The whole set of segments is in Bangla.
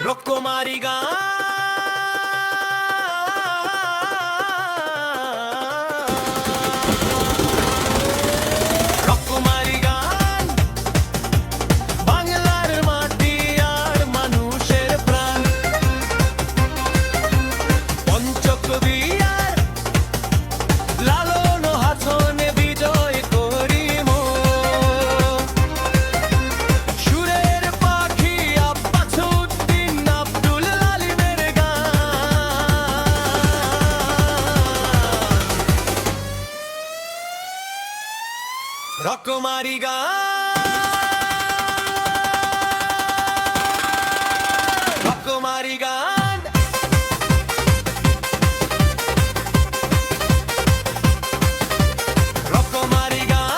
রকমারি গান রকমারি গান বাংলার মাটি আর মানুষের প্রাণ পঞ্চকবি আর লালন হাসনে বিজয় করিম সুরের পাখি আব্বাসউদ্দিন আব্দুল আলিমের গান রকমারি গান রকমারি গান রকমারি গান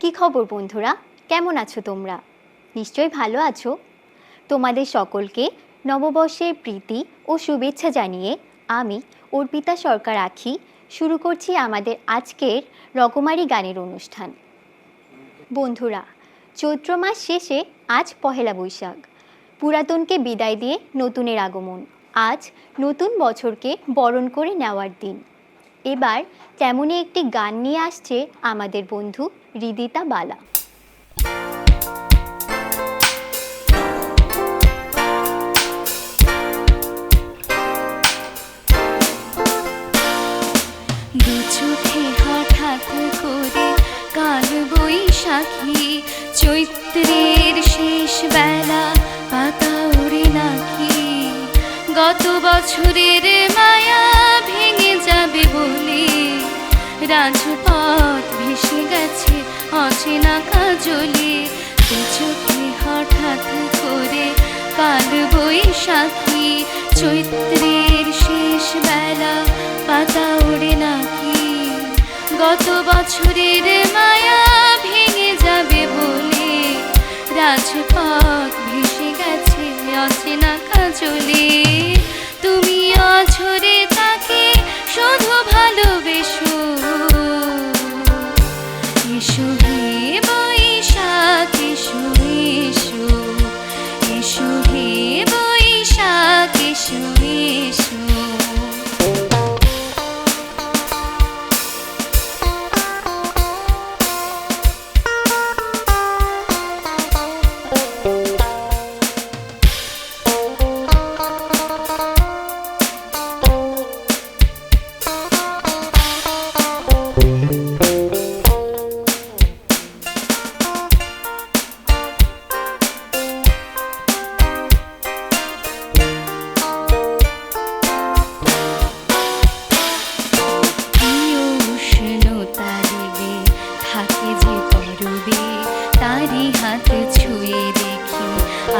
কি খবর বন্ধুরা, কেমন আছো তোমরা? নিশ্চয়ই ভালো আছো। তোমাদের সকলকে নববর্ষের প্রীতি ও শুভেচ্ছা জানিয়ে আমি অর্পিতা সরকার আখি শুরু করছি আমাদের আজকের রকমারি গানের অনুষ্ঠান। বন্ধুরা, চৈত্র মাস শেষে আজ পহেলা বৈশাখ। পুরাতনকে বিদায় দিয়ে নতুনের আগমন। আজ নতুন বছরকে বরণ করে নেওয়ার দিন। এবার তেমনই একটি গান নিয়ে আসছে আমাদের বন্ধু হৃদিতা বালা। দু চোখে হঠাৎ করে কাল বৈশাখী, চৈত্রের শেষ বেলা পাতা ওড়ে নাকি। গত বছরের মায়া ভেঙে যাবে বলে রাজপথ ভেসে গেছে অচেনা কাজলে। দু চোখে হঠাৎ করে কাল বৈশাখী, চৈত্রের শেষ বেলা পাতা ওড়ে নাকি। গত বছরের মায়া ভেঙে যাবে বলে রাজপথ ভেসে গেছে অচেনা কাজলে। তুমি অঝরে তাকে শুধু ভালোবেসো, এসো হে বৈশাখ এসো এসো, এসো হে বৈশাখ এসো এসো। তারি হাত ছুঁয়ে দেখি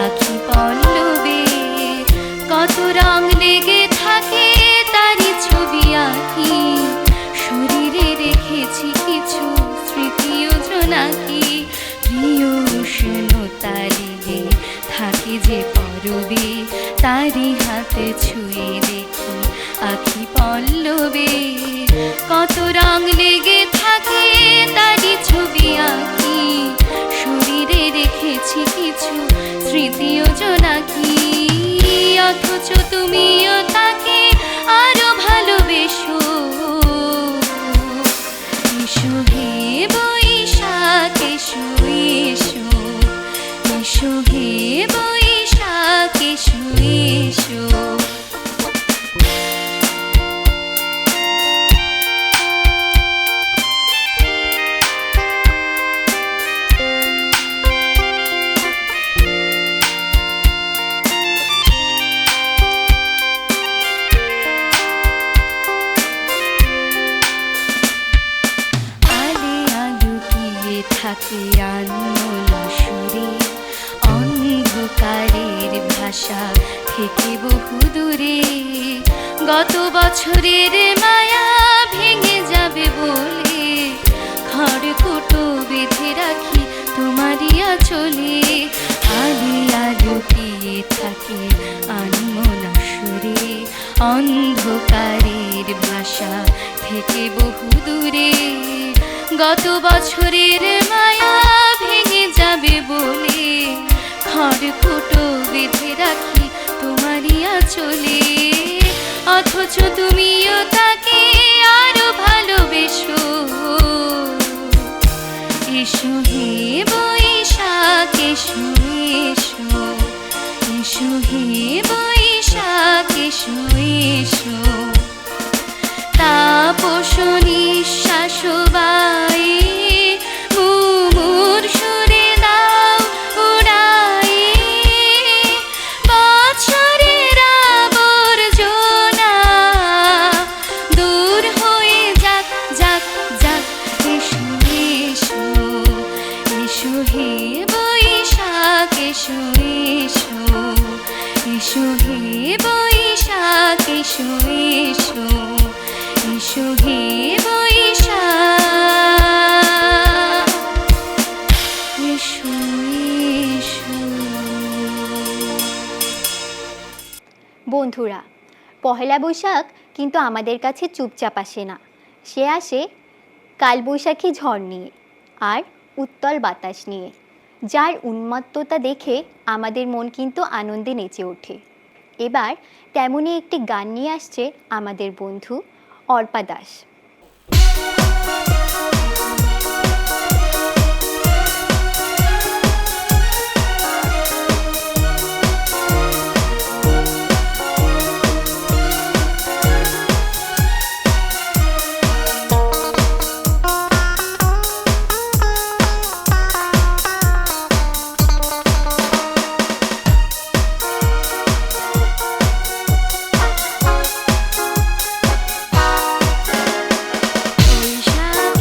আখি পল্লবে, কত রং লেগে থাকে তারি ছবি আঁকি। শরীরে রেখেছি কিছু স্মৃতি ও জোনাকি। প্রিয় উষ্ণতা লেগে থাকে যে পরবে, তারি হাত ছুঁয়ে দেখি আখি পল্লবে, কত রং লেগে থাকে তারি ছবি আঁকি। শরীরে রেখেছি কিছু স্মৃতি ও জোনাকি। অথচ তুমিও তাকে আরো ভালোবেসো, এসো হে বৈশাখ এসো এসো, এসো হে বৈশাখ এসো এসো। থাকে আনমোলা সুরে, অন্ধকারের ভাষা থেকে বহু দূরে। গত বছরের মায়া ভেঙে যাবে বলে খড়কুটো বেঁধে রাখি তোমারই আঁচলে। আলি আলুকিয়ে থাকে আনমোলা সুরে, অন্ধকারের ভাষা থেকে বহু দূরে, গত বছরের মায়া ভেঙে যাবে বলে খড়কুটো বেঁধে রাখি তোমারই আঁচলে। অথচ তুমিও তাকে আরো ভালোবেসো। এসো হে বৈশাখ এসো এসো, এসো হে বৈশাখ এসো এসো। তাপস নিঃশ্বাস বায়ে মুমুর সুরে দাও উড়াই, বছরের আবর্জনা দূর হয়ে যাক যাক যাক। এসো এসো, এসো হে বৈশাখ এসো এসো, এসো হে বৈশাখ এসো এসো, এসো হে বৈশাখ এসো এসো। বন্ধুরা, পহেলা বৈশাখ কিন্তু আমাদের কাছে চুপচাপ আসে না। সে আসে কালবৈশাখী ঝড় নিয়ে আর উত্তাল বাতাস নিয়ে, যার উন্মত্ততা দেখে আমাদের মন কিন্তু আনন্দে নেচে ওঠে। এবার তেমনই একটি গান নিয়ে আসছে আমাদের বন্ধু অর্পা দাস। বৈশাখ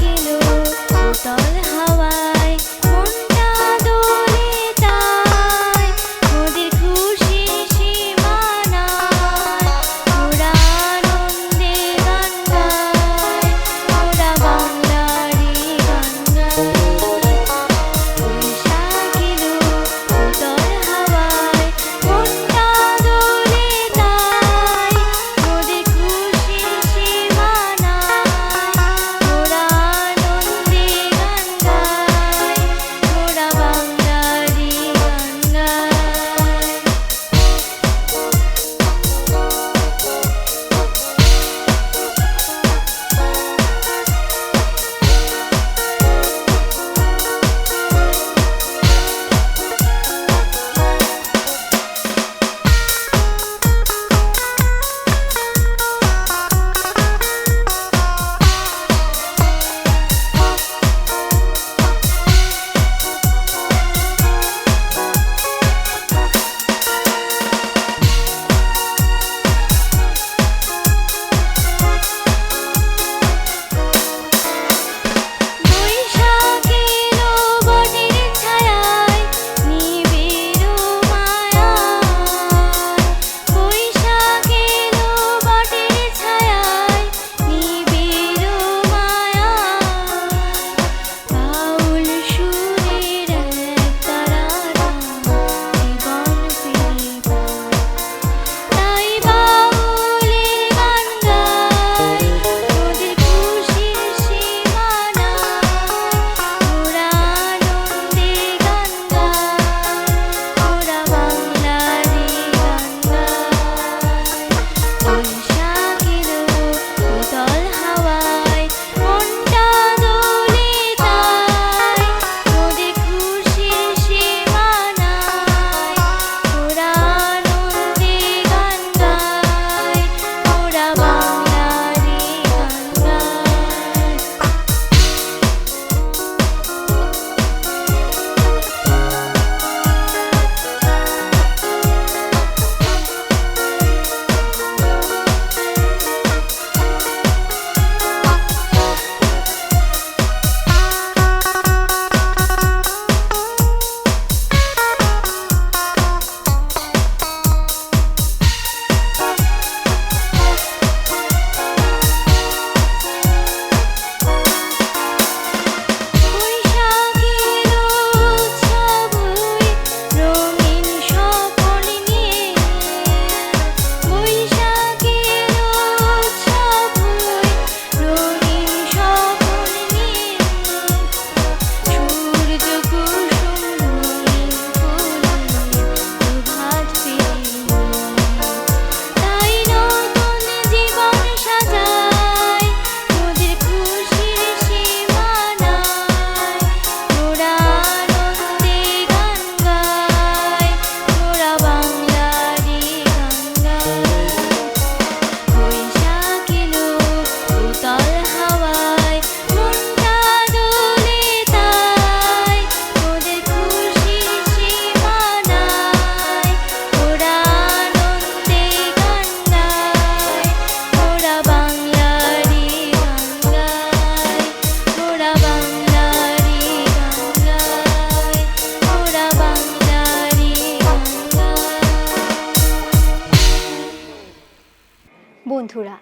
বন্ধুরা,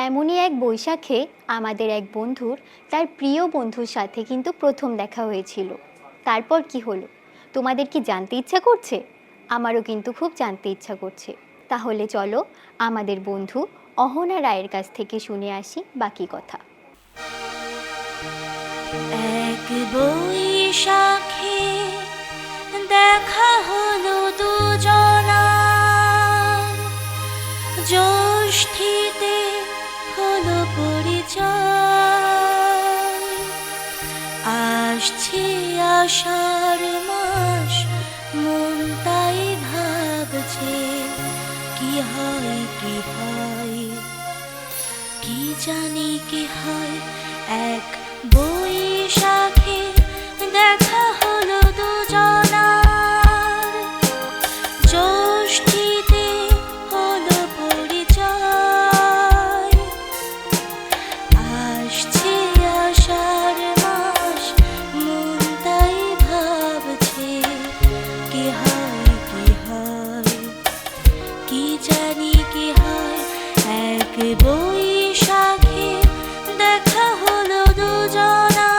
এমনই এক বৈশাখে আমাদের এক বন্ধুর তার প্রিয় বন্ধুর সাথে কিন্তু প্রথম দেখা হয়েছিল। তারপর কি হলো তোমাদের কি জানতে ইচ্ছা করছে? আমারও কিন্তু খুব জানতে ইচ্ছা করছে। তাহলে চলো আমাদের বন্ধু অহনা রায়ের কাছ থেকে শুনে আসি বাকি কথা। এক বৈশাখে দেখা হলো দুজনার, জ্যৈষ্ঠীতে হলো পরিচয়। আসছে আষাঢ় মাস, মন তাই ভাবছে কি হয় কি হয়, কি জানি কি হয়। এক বৈশাখে দেখা হলো দুজনার, জ্যৈষ্ঠীতে হলো পরিচয়। আসছে আষাঢ় মাস, মন তাই ভাবছে কি হয় কি হয়, কি জানি কি হয়। এক বৈশাখে দেখা হলো দুজনা।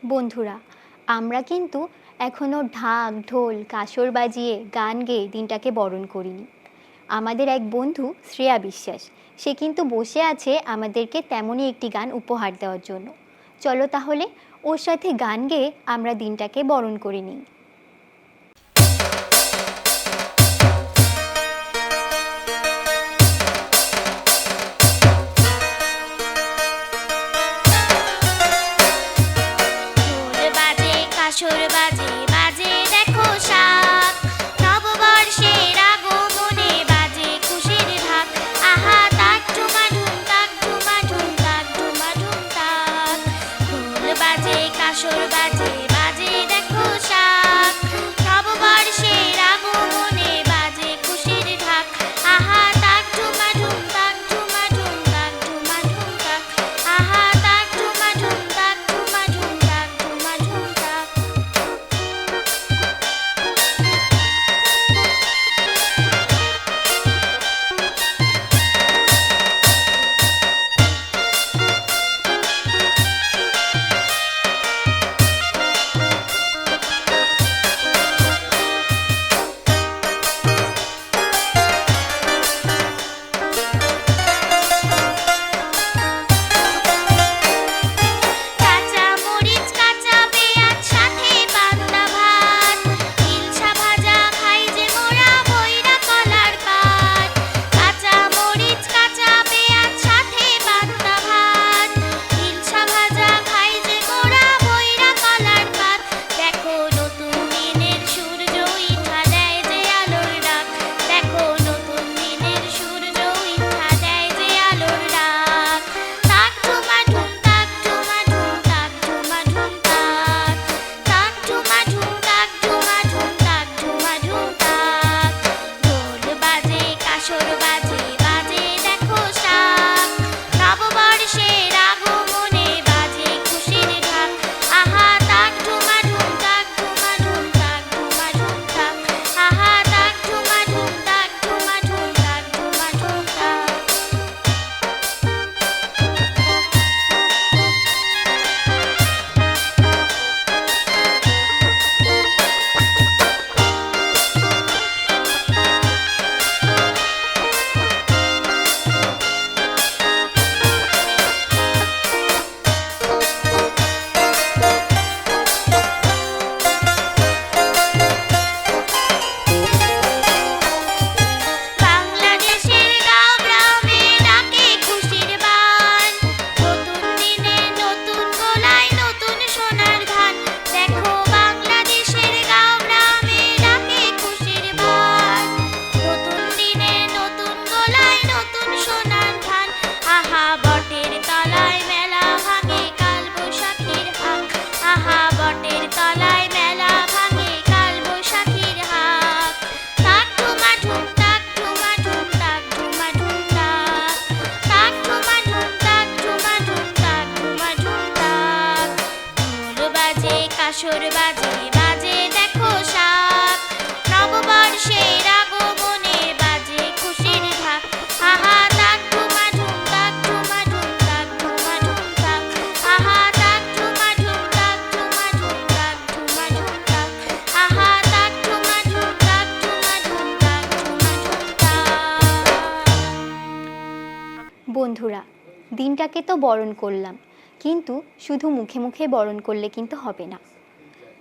বন্ধুরা, আমরা কিন্তু এখনও ঢাক ঢোল কাসর বাজিয়ে গান গেয়ে দিনটাকে বরণ করিনি। আমাদের এক বন্ধু শ্রেয়া বিশ্বাস, সে কিন্তু বসে আছে আমাদেরকে তেমনই একটি গান উপহার দেওয়ার জন্য। চলো তাহলে ওর সাথে গান গেয়ে আমরা দিনটাকে বরণ করে নিই। ঢোল বাজে কাসর বাজে বাজে দেখো শাক, নববর্ষের আগমনে বাজে খুশির ঢাক। আহা তাক ঝুমাঝুম তাক ঝুমাঝুম তাক ঝুমাঝুম তাক। ঢোল বাজে কাসর বাজে বাজে দেখো শাক, নববর্ষের আগমনে বাজে খুশির ঢাক। আহা তাক ঝুমাঝুম তাক ঝুমাঝুম তাক ঝুমাঝুম তাক। আহা তাক ঝুমাঝুম তাক ঝুমাঝুম তাক ঝুমাঝুম তাক। কাঁচা মরিচ কাঁচা পেঁয়াজ সাথে পান্তা ভাত, ইলশা ভাজা খাই যে মোরা বইরা কলার পাত। কাঁচা মরিচ কাঁচা পেঁয়াজ সাথে পান্তা ভাত, ইলশা ভাজা খাই যে মোরা বইরা কলার পাত। দেখো নতুন দিনের সূর্য উইঠা দেয় যে আলোর ডাক, দেখো নতুন দিনের সূর্য উইঠা দেয় যে আলোর ডাক। তাক ঝুমাঝুম তাক ঝুমাঝুম তাক ঝুমাঝুম তাক। তাক ঝুমাঝুম তাক ঝুমাঝুম তাক ঝুমাঝুম তাক। ঢোল বাজে কাসর বাজে বাজে দেখো শাক, নববর্ষের আগমনে বাজে খুশির ঢাক। আহা তাক ঝুমাঝুম তাক ঝুমাঝুম তাক ঝুমাঝুম তাক। আহা তাক ঝুমাঝুম তাক ঝুমাঝুম তাক ঝুমাঝুম তাক। বাংলাদেশের গাঁও গ্রামে ডাকে খুশির বান, নতুন দিনে নতুন গোলায় নতুন সোনার ধান। দেখো বাংলাদেশের গাঁও গ্রামে ডাকে খুশির বান, নতুন দিনে নতুন গোলায় নতুন সোনার ধান। আহা বটের তলায় মেলা ভাঙে কাল বৈশাখীর হাক, আহা বটের তলায় মেলা ভাঙে কাল বৈশাখীর হাক। তাক ঝুমাঝুম তাক ঝুমাঝুম তাক ঝুমাঝুম তাক। তাক ঝুমাঝুম তাক ঝুমাঝুম তাক ঝুমাঝুম তাক। ঢোল বাজে কাসর বাজে বাজে দেখো শাক, নববর্ষের আগমনে বাজে খুশির ঢাক। আহা তাক ঝুমাঝুম তাক ঝুমাঝুম তাক ঝুমাঝুম তাক। আহা তাক ঝুমাঝুম তাক ঝুমাঝুম তাক ঝুমাঝুম তাক। আহা তাক ঝুমাঝুম তাক ঝুমাঝুম তাক ঝুমাঝুম তাক। বন্ধুরা, দিনটাকে তো বরণ করলাম, কিন্তু শুধু মুখে মুখে বরণ করলে কিন্তু হবে না,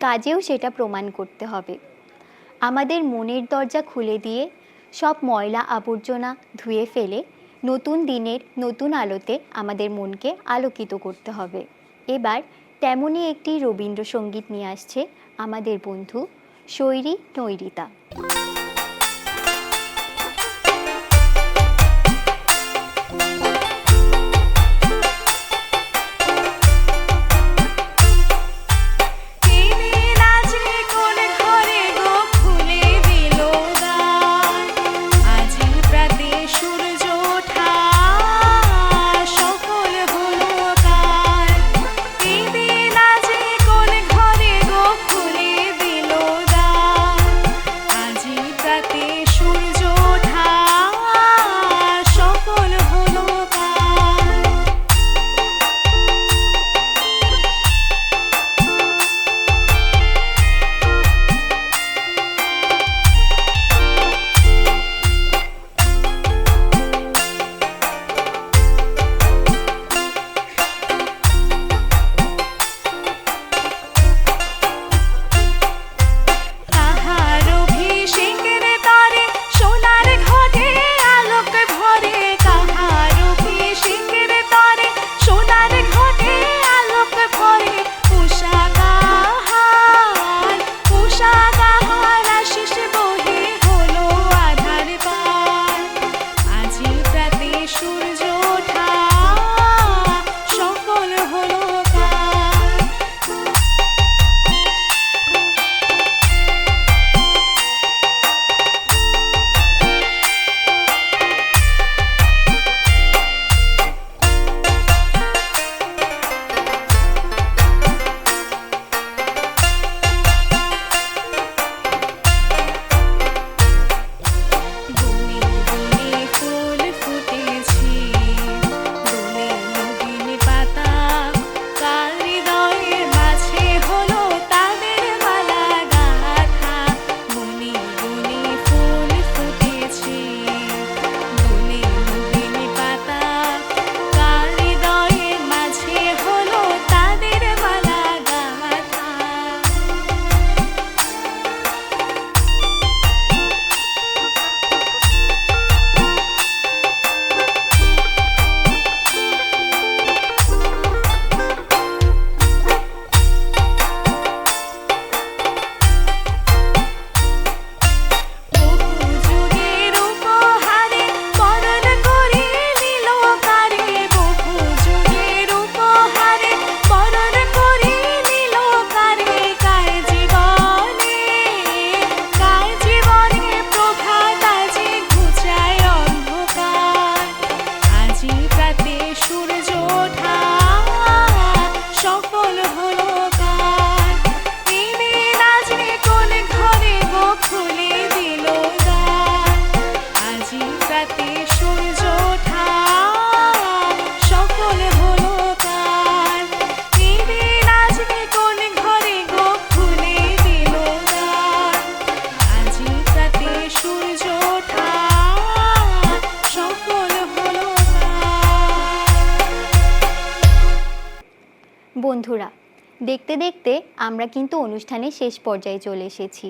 কাজেও সেটা প্রমাণ করতে হবে। আমাদের মনের দরজা খুলে দিয়ে সব ময়লা আবর্জনা ধুয়ে ফেলে নতুন দিনের নতুন আলোতে আমাদের মনকে আলোকিত করতে হবে। এবার তেমনই একটি রবীন্দ্রসঙ্গীত নিয়ে আসছে আমাদের বন্ধু শৈরী নৈরিতা। আজি বন্ধুরা, দেখতে দেখতে আমরা কিন্তু অনুষ্ঠানের শেষ পর্যায়ে চলে এসেছি।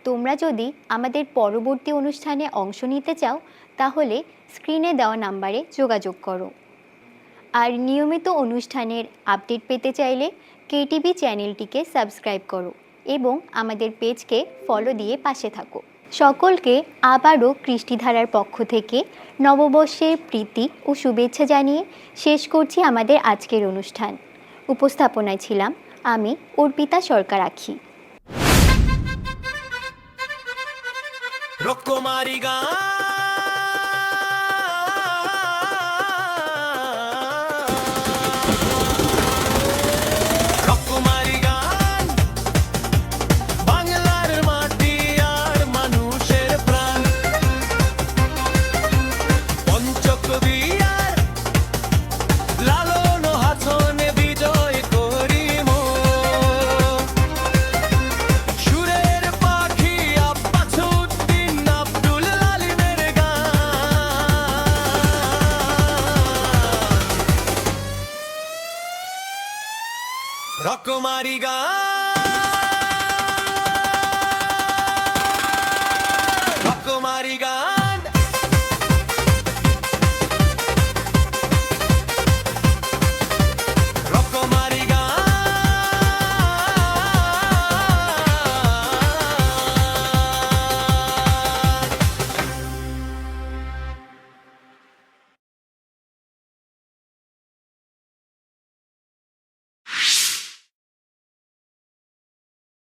তোমরা যদি আমাদের পরবর্তী অনুষ্ঠানে অংশ নিতে চাও তাহলে স্ক্রিনে দেওয়া নাম্বারে যোগাযোগ করো। আর নিয়মিত অনুষ্ঠানের আপডেট পেতে চাইলে কেটিভি চ্যানেলটিকে সাবস্ক্রাইব করো এবং আমাদের পেজকে ফলো দিয়ে পাশে থাকো। সকলকে আবারও কৃষ্টিধারার পক্ষ থেকে নববর্ষের প্রীতি ও শুভেচ্ছা জানিয়ে শেষ করছি আমাদের আজকের অনুষ্ঠান। উপস্থাপনায় ছিলাম আমি অর্পিতা সরকার আখি। রকমারি গান রকমারি গান বাংলার মাটি আর মানুষের প্রাণ পঞ্চকবি আর লালন হাসনে বিজয় করিম সুরের পাখি আব্বাসুদ্দিন আব্দুল আলিমের গান রকমারি গান রকমারি গান